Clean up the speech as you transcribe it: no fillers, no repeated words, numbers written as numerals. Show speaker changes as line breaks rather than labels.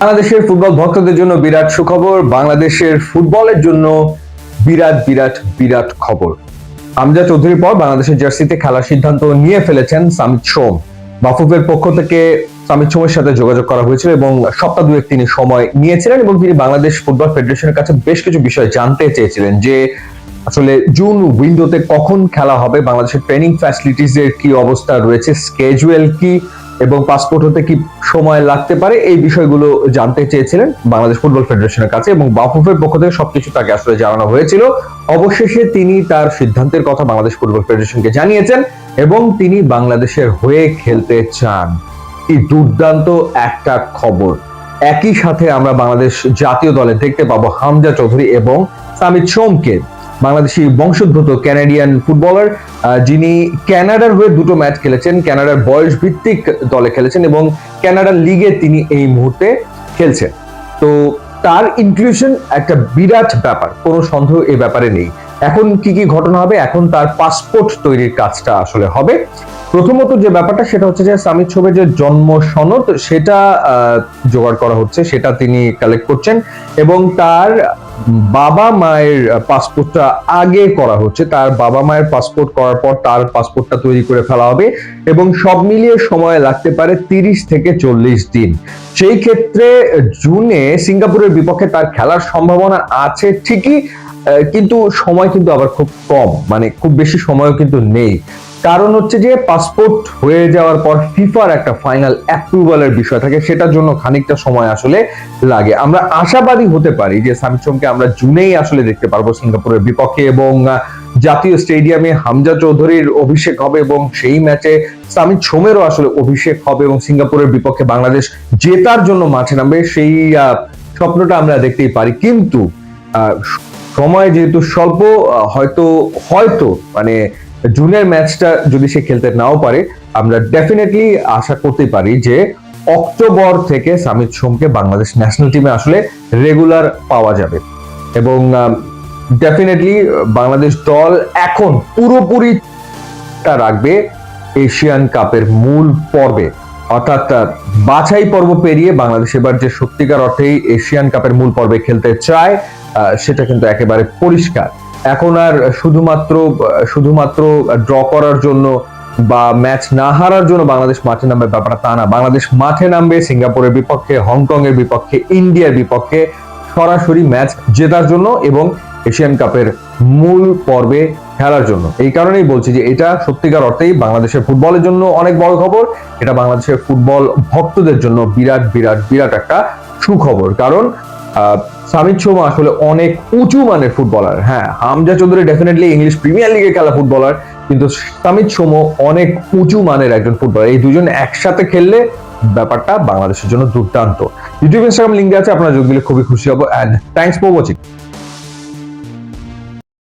বাংলাদেশের ফুটবল ভক্তদের জন্য বিরাট সুখবর, বাংলাদেশের ফুটবলের জন্য বিরাট বিরাট বিরাট খবর। হামজা চৌধুরীর পর বাংলাদেশের জার্সিতে খেলার সিদ্ধান্ত নিয়ে ফেলেছেন সামিত সোম। বাফুফের পক্ষ থেকে সামিত সোমের সাথে যোগাযোগ করা হয়েছিল এবং সপ্তাহ দুয়েক তিনি সময় নিয়েছিলেন এবং তিনি বাংলাদেশ ফুটবল ফেডারেশনের কাছে বেশ কিছু বিষয় জানতে চেয়েছিলেন যে আসলে জুন উইন্ডোতে কখন খেলা হবে, বাংলাদেশের ট্রেনিং ফ্যাসিলিটিস এর কি অবস্থা রয়েছে, স্কেজুয়াল কি এবং পাসপোর্ট হতে কি সময় লাগতে পারে, এই বিষয়গুলো জানতে চেয়েছিলেন বাংলাদেশ ফুটবল ফেডারেশনের কাছে এবং বাফুফের পক্ষ থেকে সবকিছু তাকে আসলে জানানো হয়েছিল। অবশেষে তিনি তার সিদ্ধান্তের কথা বাংলাদেশ ফুটবল ফেডারেশনকে জানিয়েছেন এবং তিনি বাংলাদেশের হয়ে খেলতে চান। কি দুর্দান্ত একটা খবর! একই সাথে আমরা বাংলাদেশ জাতীয় দলে দেখতে পাবো হামজা চৌধুরী এবং সামিত সোমকে, বাংলাদেশি বংশোদ্ভূত ক্যানাডিয়ান ফুটবলার, যিনি কানাডার হয়ে দুটো ম্যাচ খেলেছেন, কানাডার বয়স ভিত্তিক দলে খেলেছেন এবং কানাডার লিগে তিনি এই মুহূর্তে খেলছেন। তো তার ইনক্লুশন একটা বিরাট ব্যাপার, কোনো সন্দেহ এই ব্যাপারে নেই। এখন কি কি ঘটনা হবে, এখন তার পাসপোর্ট তৈরির কাজটা আসলে হবে। প্রথমত যে ব্যাপারটা সেটা হচ্ছে যে সামিত সোমের যে জন্ম সনদ সেটা জোগাড় করা হচ্ছে, সেটা তিনি কালেক্ট করছেন এবং তার বাবা মায়ের পাসপোর্টটা আগে করা হচ্ছে। তার বাবা মায়ের পাসপোর্ট করার পর তার পাসপোর্টটা তৈরি করে ফেলা হবে এবং সব মিলিয়ে সময় লাগতে পারে 30 থেকে 40 দিন। সেই ক্ষেত্রে জুনে সিঙ্গাপুরের বিপক্ষে তার খেলার সম্ভাবনা আছে ঠিকই, কিন্তু সময় কিন্তু আবার খুব কম, মানে খুব বেশি সময়ও কিন্তু নেই। কারণ হচ্ছে যে পাসপোর্ট হয়ে যাওয়ার পর ফিফার একটা ফাইনাল অ্যাপ্রুভালের বিষয় থাকে, সেটার জন্য খানিকটা সময় আসলে লাগে। আমরা আশাবাদী হতে পারি যে সামিত সোমকে আমরা জুনেই আসলে দেখতে পারবো সিঙ্গাপুরের বিপক্ষে এবং জাতীয় স্টেডিয়ামে হামজা চৌধুরীর অভিষেক হবে এবং সেই ম্যাচে সামিত সোমেরও আসলে অভিষেক হবে এবং সিঙ্গাপুরের বিপক্ষে বাংলাদেশ জেতার জন্য মাঠে নামবে, সেই স্বপ্নটা আমরা দেখতেই পারি। কিন্তু সময় যেহেতু স্বল্প, হয়তো হয়তো মানে জুনের ম্যাচটা যদি সে খেলতে নাও পারে, আমরা ডেফিনেটলি আশা করতে পারি যে অক্টোবর থেকে সামিত সোমকে বাংলাদেশ ন্যাশনাল টিমে আসলে রেগুলার পাওয়া যাবে এবং ডেফিনেটলি বাংলাদেশ দল এখন পুরোপুরি রাখবে এশিয়ান কাপের মূল পর্বে, অর্থাৎ বাছাই পর্ব পেরিয়ে বাংলাদেশ এবার যে সত্যিকার অর্থেই এশিয়ান কাপের মূল পর্বে খেলতে চায় সেটা কিন্তু একেবারে পরিষ্কার। এখন আর শুধুমাত্র ড্র করার জন্য বা ম্যাচ না হারার জন্য বাংলাদেশ মাঠে নামবে ব্যাপারটা তা না। বাংলাদেশ মাঠে নামবে সিঙ্গাপুরের বিপক্ষে, হংকং এর বিপক্ষে, ইন্ডিয়ার বিপক্ষে সরাসরি ম্যাচ জেতার জন্য এবং এশিয়ান কাপের মূল পর্বে খেলার জন্য। এই কারণেই বলছি যে এটা সত্যিকার অর্থেই বাংলাদেশের ফুটবলের জন্য অনেক বড় খবর, এটা বাংলাদেশের ফুটবল ভক্তদের জন্য বিরাট বিরাট বিরাট একটা সুখবর। কারণ সামিত সোম আসলে অনেক উঁচু মানের ফুটবলার। হ্যাঁ, Hamza Chowdhury definitely English premier লিগে খেলা ফুটবলার, কিন্তু সামিত সোম অনেক উঁচু মানের একজন ফুটবলার। এই দুজন একসাথে খেললে ব্যাপারটা বাংলাদেশের জন্য দুর্দান্ত। ইউটিউব ইনস্টাগ্রাম লিঙ্ক আছে, আপনারা যোগ দিলে খুবই খুশি হব। And thanks for watching.